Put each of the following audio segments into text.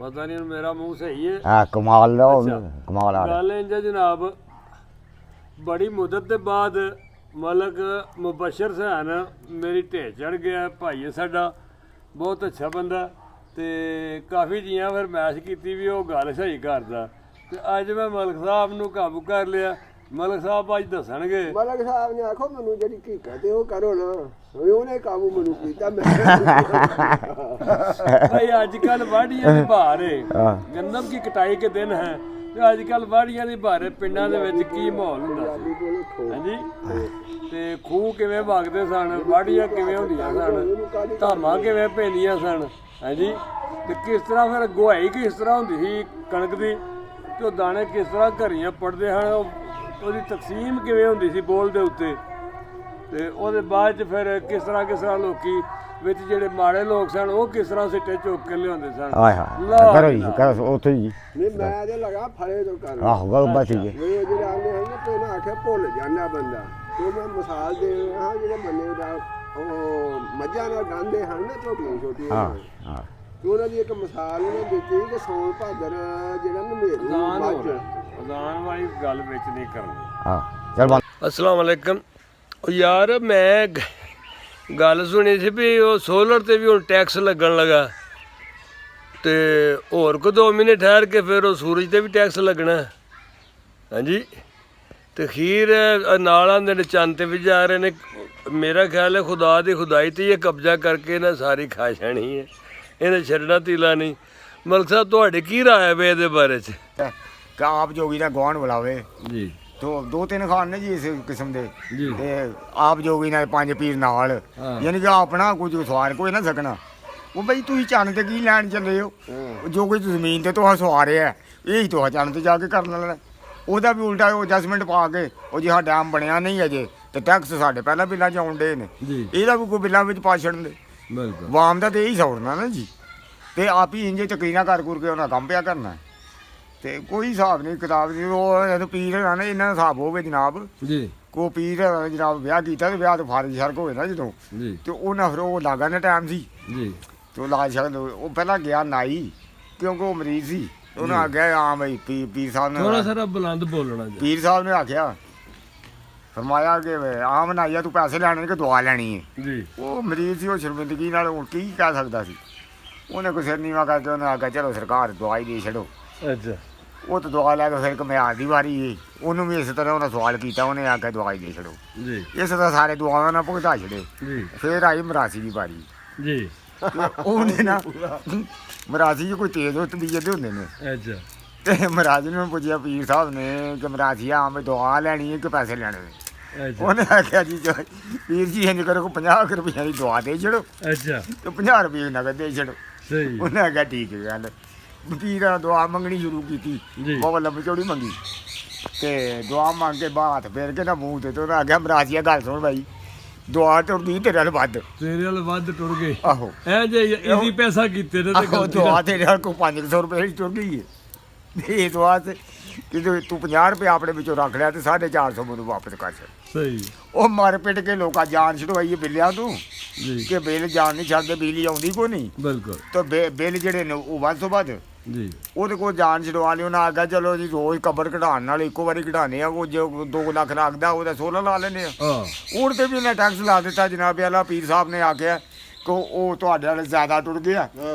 पता नहीं मेरा मुंह सही है। हाँ कमाल दा अच्छा। कमाल आ गल इंज है जनाब, बड़ी मुद्दत के बाद मलक मुबशर सहन मेरी ढेर चढ़ गया। भाई है साडा, बहुत अच्छा बंदा, ते काफ़ी जियां फिर मैश की भी वो गल सही करदा। ते अज मैं मलक साहब नूं काबू कर लिया। मलक साहब अज दसणगे। मलक साहब ने आखो मैनू जी हकीकत है वो करो ना, उन्हें काबू मैनू किया। भाई अजकल वाढ़ियां दी बहार है, गंदम की कटाई के दिन है, ते अजकल वाढ़ियां दी बहार है। पिंडां दे विच की माहौल हुंदा सी, हांजी, ते खूह किवें वगदे सन, वाढ़ियां किवें हुंदियां सन, धामां किवें पैंदियां सन, हांजी, ते किस तरह फिर गुहाई किस तरह हुंदी सी कणक दी, ते ओह दाणे किस तरह घरियां पड़दे हन, ਉਹਦੀ ਤਕਸੀਮ ਕਿਵੇਂ ਹੁੰਦੀ ਸੀ ਬੋਲ ਦੇ ਉੱਤੇ। ਤੇ ਉਹਦੇ ਬਾਅਦ ਚ ਫਿਰ ਕਿਸ ਤਰ੍ਹਾਂ ਲੋਕੀ ਵਿੱਚ ਜਿਹੜੇ ਮਾੜੇ ਲੋਕ ਸਨ ਉਹ ਕਿਸ ਤਰ੍ਹਾਂ ਸਿੱਟੇ ਚੁੱਕ ਕੇ ਲਿਆਉਂਦੇ ਸਨ। ਆਏ ਹਾਂ ਕਰੋ ਜੀ ਕਰੋ ਉੱਥੇ ਜੀ। ਨਹੀਂ ਮੈਂ ਤੇ ਲਗਾ ਫੜੇ ਤੋਂ ਕਰ ਆਹੋ ਗੱਲ ਬਸ ਠੀਕ ਹੈ। ਉਹ ਜਿਹੜੇ ਆਉਂਦੇ ਹਨ ਤੇ ਨਾ ਆਖੇ ਭੁੱਲ ਜਾਂਦਾ ਬੰਦਾ। ਤੇ ਮੈਂ ਮਿਸਾਲ ਦੇ ਰਿਹਾ ਜਿਹੜੇ ਮੰਨੇ ਦਾ ਉਹ ਮੱਝਾਂ ਨਾਲ ਗਾਂਦੇ ਹਨ ਨਾ ਛੋਟੀਆਂ ਛੋਟੀਆਂ। ਹਾਂ ਹਾਂ ਤੇ ਉਹਨਾਂ ਦੀ ਇੱਕ ਮਿਸਾਲ ਉਹਨੇ ਦਿੱਤੀ ਕਿ ਸੌਣ ਭਾਦਰ ਜਿਹੜਾ ਨਮੇਰੂ ਮੱਝ ਅਜ਼ਾਨ ਵਾਲੀ ਗੱਲ ਵਿੱਚ ਨਹੀਂ ਕਰਨੀ। ਹਾਂ ਚਲ ਬੰਦ। अस्सलाम वालेकुम। यार मैं गल सुनी सी भी वो सोलर ते भी हुण टैक्स लगन लगा, ते होर को 2 महीने ठहर के फिर वो सूरज ते भी टैक्स लगना। हाँ जी, ते खीर नाल आंदे ने चंद ते भी जा रहे ने। मेरा ख्याल है खुदा दी खुदाई ते ये कब्जा करके ना सारी खा छानी है, इन्हें छड्डना तीला नहीं। मलक साहब तुहाडी की राय है वे इहदे बारे च? ਕਿ ਆਪ ਜੋਗੀ ਦਾ ਗਵਾਂਢ ਬੁਲਾਵੇ जी ਤੋ 2-3 ਖਾਨ ਨੇ ਜੀ ਇਸ ਕਿਸਮ ਦੇ जी ਤੇ ਆਪ ਜੋਗੀ ਨਾਲ 5 ਪੀਰ ਨਾਲ ਯਾਨੀ ਕਿ ਆਪਣਾ ਕੁਝ ਸਵਾਰ ਕੋਈ ਨਾ ਸਕਣਾ। ਉਹ ਬਈ ਤੁਸੀਂ ਚੰਨ ਤੇ ਕੀ ਲੈਣ ਚੱਲੇ ਹੋ? ਜੋ ਕੋਈ ਜ਼ਮੀਨ ਤੇ ਤੁਹਾਂ ਸਵਾਰਿਆ ਇਹੀ ਤੁਹਾਂ ਚੰਨ ਤੇ ਜਾ ਕੇ ਕਰਨ ਲੈਣਾ। ਉਹਦਾ ਵੀ ਉਲਟਾ ਉਹ ਐਡਜਸਟਮੈਂਟ ਪਾ ਕੇ ਉਹ ਜਿਹਾ ਡੈਮ ਬਣਿਆ ਨਹੀਂ ਅਜੇ ਤੇ ਟੈਕਸ ਸਾਡੇ ਪਹਿਲਾਂ ਬਿੱਲਾਂ 'ਚ ਆਉਣ ਡੇ ਨੇ, ਇਹਦਾ ਵੀ ਕੋਈ ਬਿੱਲਾਂ ਵਿੱਚ ਪਾ ਛੱਡਣ ਦੇ। बिल्कुल ਵਾਮ ਦਾ ਤੇ ਇਹੀ ਸੌੜਨਾ ਨਾ ਜੀ, ਤੇ ਆਪ ਹੀ ਇੰਜੇ ਤਕਰੀਰਾਂ ਕਰ ਕੇ ਉਹਨਾਂ ਕੰਮ ਪਿਆ ਕਰਨਾ। ਤੇ ਕੋਈ ਹਿਸਾਬ ਨਹੀਂ ਕਿਤਾਬ ਦੀ। ਉਹ ਜਦੋਂ ਪੀਰ ਹੋਣਾ ਨੇ ਇਹਨਾਂ ਦਾ ਹਿਸਾਬ ਹੋਵੇ ਜਨਾਬ, जी ਕੋ ਪੀਰ ਜਨਾਬ ਵਿਆਹ ਕੀਤਾ ਤੇ ਵਿਆਹ ਤੋਂ ਫਾਰਗ ਸ਼ਰਕ ਹੋਵੇ ਨਾ ਜਦੋਂ, जी ਤੇ ਉਹਨਾਂ ਫਿਰ ਉਹ ਲਾਗਾ ਨਾ ਟਾਈਮ ਸੀ जी ਤੇ ਉਹ ਲਾ ਸ਼ਕਦ ਉਹ ਪਹਿਲਾਂ ਗਿਆ ਨਾਈ ਕਿਉਂਕਿ ਉਹ ਮਰੀਜ਼ ਸੀ। ਉਹਨਾਂ ਆਖਿਆ ਹਾਂ ਬਈ ਪੀਰ ਸਾਹਿਬ थोड़ा ਨੇ सारा बुलंद बोलना जी। ਪੀਰ ਸਾਹਿਬ ਨੇ ਆਖਿਆ ਫਰਮਾਇਆ ਕਿ ਆਮ ਨਾਈਆ ਤੂੰ ਪੈਸੇ ਲੈਣੇ ਕਿ ਦਵਾ ਲੈਣੀ ਹੈ। जी ਉਹ ਮਰੀਜ਼ ਸੀ, ਉਹ ਸ਼ਰਮਿੰਦਗੀ ਨਾਲ ਹੁਣ ਕੀ ਕਹਿ ਸਕਦਾ ਸੀ। ਉਹਨੇ ਕੋਈ ਸਿਰ ਨੀਵਾ ਕਰਕੇ ਉਹਨੇ ਆਖਿਆ ਚਲੋ ਸਰਕਾਰ ਦਵਾਈ ਦੇ ਛੱਡੋ। अच्छा ਉਹ ਤਾਂ ਦਵਾ ਲੈ ਕੇ ਫਿਰ ਕਮਿਆਰ ਦੀ ਵਾਰੀ ਏ, ਉਹਨੂੰ ਵੀ ਇਸ ਤਰ੍ਹਾਂ ਉਹਨਾਂ ਸਵਾਲ ਕੀਤਾ, ਉਹਨੇ ਆਖਿਆ ਦਵਾਈ ਦੇ ਛੱਡੋ। जी ਇਸ ਤਰ੍ਹਾਂ ਸਾਰੇ ਦੁਆਵਾਂ ਨਾਲ ਭੁਗਤਾ ਛੱਡੇ। जी ਫਿਰ ਆਈ ਮਰਾਸੀ ਦੀ ਵਾਰੀ। जी ਤੇ ਉਹਨੇ ਨਾ ਮਰਾਸੀ 'ਚ ਕੋਈ ਤੇਜ਼ ਹੋ ਤਬੀਅਤ ਦੇ ਹੁੰਦੇ ਨੇ, अच्छा ਤੇ ਮਹਾਰਾਜ ਨੂੰ ਪੁੱਛਿਆ ਪੀਰ ਸਾਹਿਬ ਨੇ ਕਿ ਮਰਾਸੀ ਆ ਮੈਂ ਦਵਾ ਲੈਣੀ ਹੈ ਕਿ ਪੈਸੇ ਲੈਣੇ ਨੇ? अच्छा ਉਹਨੇ ਆਖਿਆ ਜੀ ਪੀਰ ਜੀ ਇੰਜ ਕਰੋ 50 ਰੁਪਈਆ ਦੀ ਦਵਾ ਦੇ ਛੱਡੋ अच्छा ਤੇ 50 ਰੁਪਏ ਨਗਦ ਦੇ ਛੱਡੋ। सही ਉਹਨੇ ਆਖਿਆ ਠੀਕ ਹੈ ਗੱਲ। ਪੀਰਾਂ ਦੁਆ ਮੰਗਣੀ ਸ਼ੁਰੂ ਕੀਤੀ, ਜੀ। ਬਹੁਤ ਲੰਬੀ ਚੌੜੀ ਮੰਗੀ ਤੇ ਦੁਆ ਮੰਗ ਕੇ ਬਾਤ ਫੇਰ ਕੇ ਨਾ ਮੂੰਹ ਤੇ ਉਹਨੇ ਆਖਿਆ ਮਰਾਸੀਆ ਗੱਲ ਸੁਣ ਬਾਈ, ਦੁਆ ਟੁਰਦੀ ਤੇਰੇ ਨਾਲ ਵੱਧ। तेरे वाल वध टुर गए ਆਹੋ ऐ जे इजी पैसा कीते ने ते ਆਹੋ गलती ਦੁਆ ਤੇਰੇ ਨਾਲ ਕੋ 500 ਰੁਪਏ ਦੀ ਟੁਰ ਗਈ ਹੈ। ਇਹ ਦੁਆ ਤੇ ਕਿ ਤੂੰ 50 ਰੁਪਏ ਆਪਣੇ ਵਿੱਚੋਂ ਰੱਖ ਲਿਆ ਤੇ 450 ਮੈਨੂੰ ਵਾਪਸ ਕਰ ਛੱਡ। सही ਉਹ ਮਰ ਪਿੱਟ ਕੇ ਲੋਕਾਂ ਜਾਨ ਛਡਵਾਈਏ ਬਿੱਲਿਆਂ ਤੋਂ जी ਕਿ ਬਿੱਲ ਜਾਨ ਨਹੀਂ ਛੱਡਦੇ, ਬਿਜਲੀ ਆਉਂਦੀ ਕੋਈ ਨਹੀਂ बिल्कुल ਤਾਂ ਬਿੱਲ ਜਿਹੜੇ ਨੇ ਉਹ ਵੱਧ ਤੋਂ ਵੱਧ जी ਉਹਦੇ ਕੋਲ ਜਾਨ ਛਡਵਾ ਲਈ। ਉਹਨਾਂ ਆਖਿਆ ਚਲੋ ਜੀ ਰੋਜ਼ ਕਬਰ ਕਢਾਉਣ ਨਾਲ ਇੱਕੋ ਵਾਰੀ ਕਢਾਉਂਦੇ ਆ, ਉਹ ਜੋ 2 ਲੱਖ ਰੱਖਦਾ ਉਹਦਾ 16 ਲਾ ਲੈਂਦੇ ਆ। हाँ ਹੁਣ ਤੇ ਵੀ ਇਹਨੇ ਟੈਕਸ ਲਾ ਦਿੱਤਾ। ਜਨਾਬ ਆਲਾ ਪੀਰ ਸਾਹਿਬ ਨੇ ਆਖਿਆ ਕਿ ਉਹ ਤੁਹਾਡੇ ਨਾਲ ਜ਼ਿਆਦਾ ਟੁੱਟ ਗਿਆ,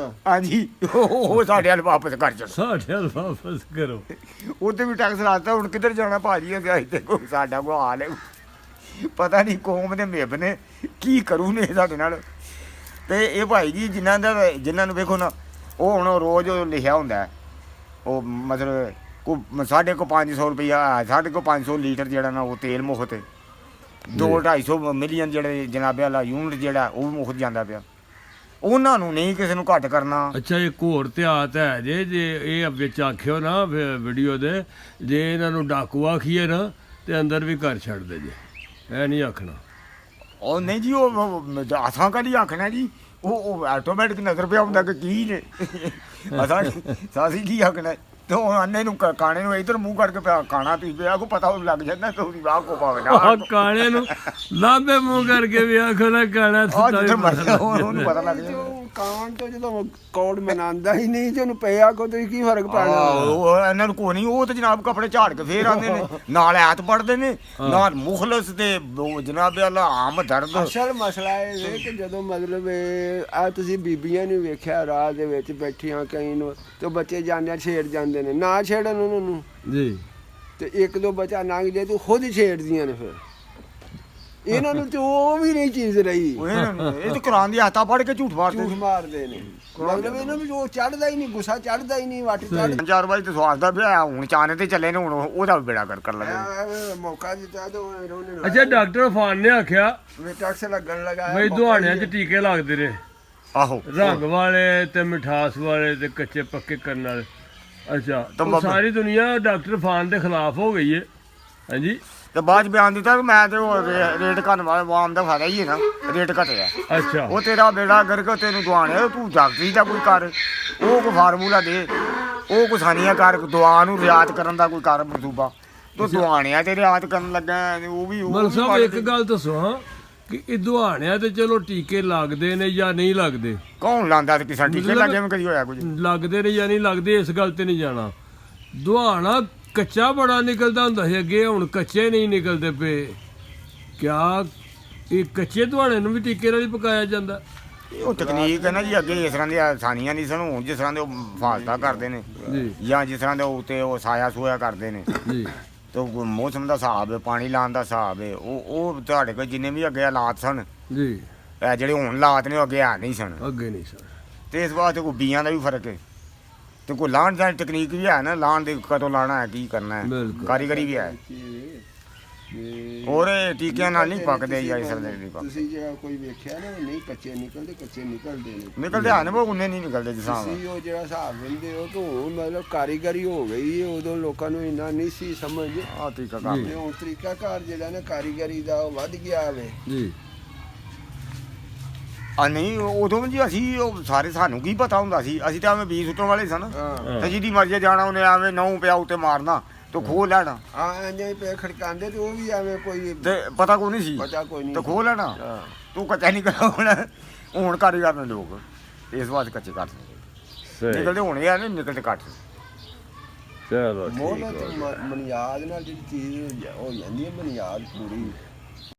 ਹਾਂਜੀ ਉਹ ਸਾਡੇ ਨਾਲ ਵਾਪਸ ਕਰ ਛੱਡੋ। साढ़े वाल वापस करो ਉੱਥੇ ਵੀ ਟੈਕਸ ਲਾ ਦਿੱਤਾ। ਹੁਣ ਕਿੱਧਰ ਜਾਣਾ ਭਾਜੀ? ਅਸੀਂ ਤੇ ਕੋਈ ਸਾਡਾ ਕੋਈ ਹਾਲ ਹੈ ਪਤਾ ਨਹੀਂ। ਕੌਮ ਦੇ ਮਿੱਬ ਨੇ ਕੀ ਕਰੂ ਨੇ ਸਾਡੇ ਨਾਲ। ਤੇ ਇਹ ਭਾਈ ਜੀ ਜਿਨ੍ਹਾਂ ਨੂੰ ਵੇਖੋ ਨਾ, ਉਹ ਹੁਣ ਰੋਜ਼ ਲਿਖਿਆ ਹੁੰਦਾ ਉਹ ਮਤਲਬ ਸਾਡੇ ਕੋਲ 500 ਰੁਪਈਆ, ਸਾਡੇ ਕੋਲ 500 ਲੀਟਰ ਜਿਹੜਾ ਨਾ ਉਹ ਤੇਲ ਮੁਫਤ, 2-250 ਮਿਲੀਅਨ ਜਿਹੜੇ ਜਨਾਬੇ ਵਾਲਾ ਯੂਨਿਟ ਜਿਹੜਾ ਉਹ ਮੁਫਤ ਜਾਂਦਾ ਪਿਆ। ਉਹਨਾਂ ਨੂੰ ਨਹੀਂ ਕਿਸੇ ਨੂੰ ਘੱਟ ਕਰਨਾ। अच्छा एक होर ਧਿਆਤ ਹੈ ਜੇ ਇਹ ਵਿੱਚ ਆਖਿਓ ਨਾ ਵੀਡੀਓ ਦੇ, ਜੇ ਇਹਨਾਂ ਨੂੰ ਡਾਕੂ ਆਖੀਏ ਨਾ ਤੇ ਅੰਦਰ ਵੀ ਘਰ ਛੱਡਦੇ ਜੇ, ਇਹ ਨਹੀਂ ਆਖਣਾ। ਉਹ ਨਹੀਂ ਜੀ, ਉਹ ਅਸਾਂ ਕਦੀ ਆਖਣਾ ਜੀ, ਉਹ ਆਟੋਮੈਟਿਕ ਨਜ਼ਰ ਪਿਆ ਹੁੰਦਾ ਕਿ ਕੀ ਨੇ ਸਾਸੀ ਕੀ ਆਖਣਾ। ਤੇ ਉਹ ਅੰਨੇ ਨੂੰ ਕਾਣੇ ਨੂੰ ਇੱਧਰ ਮੂੰਹ ਕਰਕੇ ਪਿਆ ਕਾਣਾ ਪੀ ਪਿਆ ਕੋ ਪਤਾ ਉਹ ਲੱਗ ਜਾਂਦਾ ਤੇ ਉਹਦੀ ਵਾਹ ਕੋ ਪਾਵੇ ਨਾ ਕਾਣੇ ਨੂੰ ਲਾਂਬੇ ਮੂੰਹ ਕਰਕੇ ਵੀ ਆਖੋ ਨਾ ਕਾਣਾ ਉਹਨੂੰ ਪਤਾ ਲੱਗ ਜਾਂਦਾ। ਕਾਣ ਤੋਂ ਜਦੋਂ ਕੌੜ ਮਨਾਉਂਦਾ ਹੀ ਨਹੀਂ ਤੇ ਉਹਨੂੰ ਪਿਆ ਕੋ ਤੇ ਕੀ ਫਰਕ ਪੈਣਾ ਉਹ ਇਹਨਾਂ ਨੂੰ ਕੋਈ ਨਹੀਂ, ਉਹ ਤੇ ਜਨਾਬ ਕੱਪੜੇ ਝਾੜ ਕੇ ਫੇਰ ਆਉਂਦੇ ਨੇ, ਨਾਲ ਐਤ ਪੜਦੇ ਨੇ, ਨਾਲ ਮੁਖਲਸ ਤੇ ਉਹ ਜਨਾਬ ਅੱਲਾ ਆਮ ਦਰਦ। ਅਸਲ ਮਸਲਾ ਇਹ ਹੈ ਕਿ ਜਦੋਂ ਮਤਲਬ ਆ ਤੁਸੀਂ ਬੀਬੀਆਂ ਨੂੰ ਵੇਖਿਆ ਰਾਹ ਦੇ ਵਿੱਚ ਬੈਠੀਆਂ ਕਈ ਨੂੰ ਤੇ ਬੱਚੇ ਜਾਂਦੇ ਛੇੜ ਜਾਂਦੇ ਨੇ, ਨਾ ਛੇੜਨ ਉਹਨਾਂ ਨੂੰ ਜੀ, ਤੇ ਇੱਕ ਦੋ ਬੱਚਾ ਲੰਘ ਜਾਏ ਤੇ ਖੁਦ ਛੇੜਦੀਆਂ ਨੇ। ਫਿਰ ਇਹਨਾਂ ਨੂੰ ਤੇ ਉਹ ਵੀ ਨਹੀਂ ਚੀਜ਼ ਰਹੀ, ਇਹ ਤੇ ਕੁਰਾਨ ਦੀ ਆਇਤਾਂ ਪੜ੍ਹ ਕੇ ਝੂਠ ਮਾਰਦੇ ਝੂਠ ਮਾਰਦੇ ਨੇ। ਮਤਲਬ ਇਹਨਾਂ ਨੂੰ ਉਹ ਚੜਦਾ ਹੀ ਨਹੀਂ, ਗੁੱਸਾ ਚੜਦਾ ਹੀ ਨਹੀਂ, ਵੱਟ ਚੜ 4 ਵਜੇ ਤੇ ਸਵਾਸ ਦਾ ਵਿਆਹ ਹੁਣ ਚਾਣੇ ਤੇ ਚੱਲੇ ਨੇ, ਹੁਣ ਉਹਦਾ ਬੇੜਾ ਕਰ ਲੱਗੇ। ਮੌਕਾ ਦਿੱਤਾ ਤੇ ਉਹਨੇ ਅੱਛਾ ਡਾਕਟਰ ਫਾਨ ਨੇ ਆਖਿਆ ਵੀ ਟੈਕਸ ਲੱਗਣ ਲਗਾਇਆ ਬਈ ਦੁਹਾਣਿਆਂ 'ਚ ਟੀਕੇ ਲੱਗਦੇ ਨੇ, ਆਹੋ ਰੰਗ ਵਾਲੇ ਤੇ ਮਿਠਾਸ ਵਾਲੇ ਤੇ ਕੱਚੇ ਪੱਕੇ ਕਰਨ ਵਾਲੇ। ਅੱਛਾ ਤਾਂ ਉਹ ਸਾਰੀ ਦੁਨੀਆ ਡਾਕਟਰ ਫਾਨ ਦੇ ਖਿਲਾਫ ਹੋ ਗਈ ਹੈ। ਹਾਂਜੀ ਤੇ ਬਾਅਦ ਚ ਬਿਆਨ ਦਿੱਤਾ ਕਿ ਮੈਂ ਤੇ ਉਹ ਰੇਟ ਘਣ ਵਾਮ ਦਾ ਫਾਇਦਾ ਹੀ ਹੈ ਨਾ, ਰੇਟ ਘਟਿਆ। ਅੱਛਾ ਉਹ ਤੇਰਾ ਬੇੜਾ ਕਰਕੇ ਤੈਨੂੰ ਦਵਾਣੇ, ਤੂੰ ਡਾਕਟਰੀ ਦਾ ਕੋਈ ਕਰ, ਉਹ ਕੋਈ ਫਾਰਮੂਲਾ ਦੇ, ਉਹ ਕੋਈ ਸਾਨੀਆਂ ਕਰ, ਦਵਾ ਨੂੰ ਰਿਆਤ ਕਰਨ ਦਾ ਕੋਈ ਕਰ ਮਨਸੂਬਾ, ਤੂੰ ਦਵਾਣਿਆ ਤੇ ਰਿਆਤ ਕਰਨ ਲੱਗਾ। ਉਹ ਵੀ ਮਲ ਸਾਹਿਬ ਇੱਕ ਗੱਲ ਦੱਸੋ ਹਾਂ ਕਿ ਇਹ ਦੁਹਾਣਿਆਂ ਤੇ ਚਲੋ ਟੀਕੇ ਲੱਗਦੇ ਨੇ ਜਾਂ ਨਹੀਂ ਲੱਗਦੇ, ਕੌਣ ਲਾਂਦਾ ਤੇ ਕਿਸੇ ਟੀਕੇ ਲੱਗੇ ਮੈਂ ਕਦੀ ਹੋਇਆ ਕੁਝ ਲੱਗਦੇ ਨੇ ਜਾਂ ਨਹੀਂ ਲੱਗਦੇ, ਇਸ ਗੱਲ ਤੇ ਨਹੀਂ ਜਾਣਾ। ਦੁਹਾਣਾ ਕੱਚਾ ਬੜਾ ਨਿਕਲਦਾ ਹੁੰਦਾ ਸੀ ਅੱਗੇ, ਹੁਣ ਕੱਚੇ ਨਹੀਂ ਨਿਕਲਦੇ ਪਏ। ਕਿਆ ਇਹ ਕੱਚੇ ਦੁਹਾਣੇ ਨੂੰ ਵੀ ਟੀਕੇ ਨਾਲ ਹੀ ਪਕਾਇਆ ਜਾਂਦਾ? ਉਹ ਤਕਨੀਕ ਹੈ ਨਾ ਜੀ, ਅੱਗੇ ਇਸ ਤਰ੍ਹਾਂ ਦੀਆਂ ਆਸਾਨੀਆਂ ਨਹੀਂ ਸਨ, ਹੁਣ ਜਿਸ ਤਰ੍ਹਾਂ ਦੇ ਉਹ ਫਾਲਤਾ ਕਰਦੇ ਨੇ ਜੀ ਜਾਂ ਜਿਸ ਤਰ੍ਹਾਂ ਦੇ ਉੱਤੇ ਉਹ ਸਾਇਆ ਸੋਇਆ ਕਰਦੇ ਨੇ, ਜੀ ਤੇ ਉਹ ਮੌਸਮ ਦਾ ਹਿਸਾਬ ਹੈ, ਪਾਣੀ ਲਾਉਣ ਦਾ ਹਿਸਾਬ ਹੈ, ਉਹ ਤੁਹਾਡੇ ਕੋਲ ਜਿੰਨੇ ਵੀ ਅੱਗੇ ਹਾਲਾਤ ਸਨ, ਜੀ ਇਹ ਜਿਹੜੇ ਹੁਣ ਹਾਲਾਤ ਨੇ ਉਹ ਅੱਗੇ ਹੈ ਨਹੀਂ ਸਨ। ਅੱਗੇ ਨਹੀਂ ਸਰ। ਤੇ ਇਸ ਵਾਸਤੇ ਕੋਈ ਬੀਆਂ ਦਾ ਵੀ ਫਰਕ ਹੈ, ਤੇ ਕੋਈ ਲਾਉਣ ਦੀ ਤਕਨੀਕ ਵੀ ਹੈ ਨਾ, ਲਾਉਣ ਦੇ ਕਦੋਂ ਲਾਉਣਾ ਹੈ, ਕੀ ਕਰਨਾ ਹੈ, ਬਿਲਕੁਲ। ਕਾਰੀਗਰੀ ਵੀ ਹੈ। ਹੋਰ ਇਹ ਟੀਕਿਆਂ ਨਾਲ ਨਹੀਂ ਪੱਕਦੇ ਜਾਂ ਇਸ ਤਰ੍ਹਾਂ ਦੇ ਨਹੀਂ ਪੱਕਦੇ। ਤੁਸੀਂ ਜਿਹੜਾ ਕੋਈ ਵੇਖਿਆ ਨਾ ਨਹੀਂ ਕੱਚੇ ਨਿਕਲਦੇ, ਕੱਚੇ ਨਿਕਲਦੇ ਨੇ। ਨਿਕਲਦੇ ਹਨ ਉਹ ਉਹਨੇ ਨਹੀਂ ਨਿਕਲਦੇ ਜਿਸ ਤਰ੍ਹਾਂ ਤੁਸੀਂ ਉਹ ਜਿਹੜਾ ਹਿਸਾਬ ਲੈਂਦੇ ਹੋ ਤੋਂ ਮਤਲਬ ਕਾਰੀਗਰੀ ਹੋ ਗਈ ਹੈ, ਉਦੋਂ ਲੋਕਾਂ ਨੂੰ ਇੰਨਾ ਨਹੀਂ ਸੀ ਸਮਝ। ਆਹ ਤਰੀਕਾ ਕਰ ਤੇ ਹੁਣ ਤਰੀਕਾਕਾਰ ਜਿਹੜਾ ਨਾ ਕਾਰੀਗਰੀ ਦਾ ਉਹ ਵੱਧ ਗਿਆ ਵੇ। ਜੀ ਆ ਨਹੀਂ ਉਦੋਂ ਜੀ ਅਸੀਂ ਉਹ ਸਾਰੇ ਸਾਨੂੰ ਕੀ ਪਤਾ ਹੁੰਦਾ ਸੀ, ਅਸੀਂ ਤਾਂ ਐਵੇਂ ਬੀਜ ਸੁੱਟਣ ਵਾਲੇ ਸਨ, ਹਾਂ ਤੇ ਜਿਹਦੀ ਮਰਜ਼ੀ ਜਾਣਾ ਉਹਨੇ ਐਵੇਂ ਨਹੁੰ ਪਿਆ ਉੱਤੇ ਮਾਰਨਾ ਤੇ ਖੋਹ ਲੈਣਾ, ਹਾਂ ਇੰਨੇ ਪੇ ਖੜਕਾਉਂਦੇ ਤੇ ਉਹ ਵੀ ਐਵੇਂ ਕੋਈ ਤੇ ਪਤਾ ਕੋਈ ਨਹੀਂ ਸੀ ਪਤਾ ਕੋਈ ਨਹੀਂ ਤੇ ਖੋਹ ਲੈਣਾ। ਹਾਂ ਤੂੰ ਕੱਚਾ ਨਹੀਂ ਕਰਾਉਣਾ, ਹੁਣ ਕਾਰੀਗਰ ਨੇ ਲੋਕ ਇਸ ਵਾਸਤੇ ਕੱਚੇ ਕਰ ਸਹੀ, ਨਿਕਲਦੇ ਹੋਣੇ ਆ, ਨਹੀਂ ਨਿਕਲਦੇ ਘੱਟ। ਚਲੋ ਮੋਹ ਠੀਕ ਨਾਲ ਹੋ ਤੇ ਗਿਆ। ਬੁਨਿਆਦ ਨਾਲ ਜਿਹੜੀ ਚੀਜ਼ ਹੋ ਜਾਂਦੀ ਹੈ, ਬੁਨਿਆਦ ਪੂਰੀ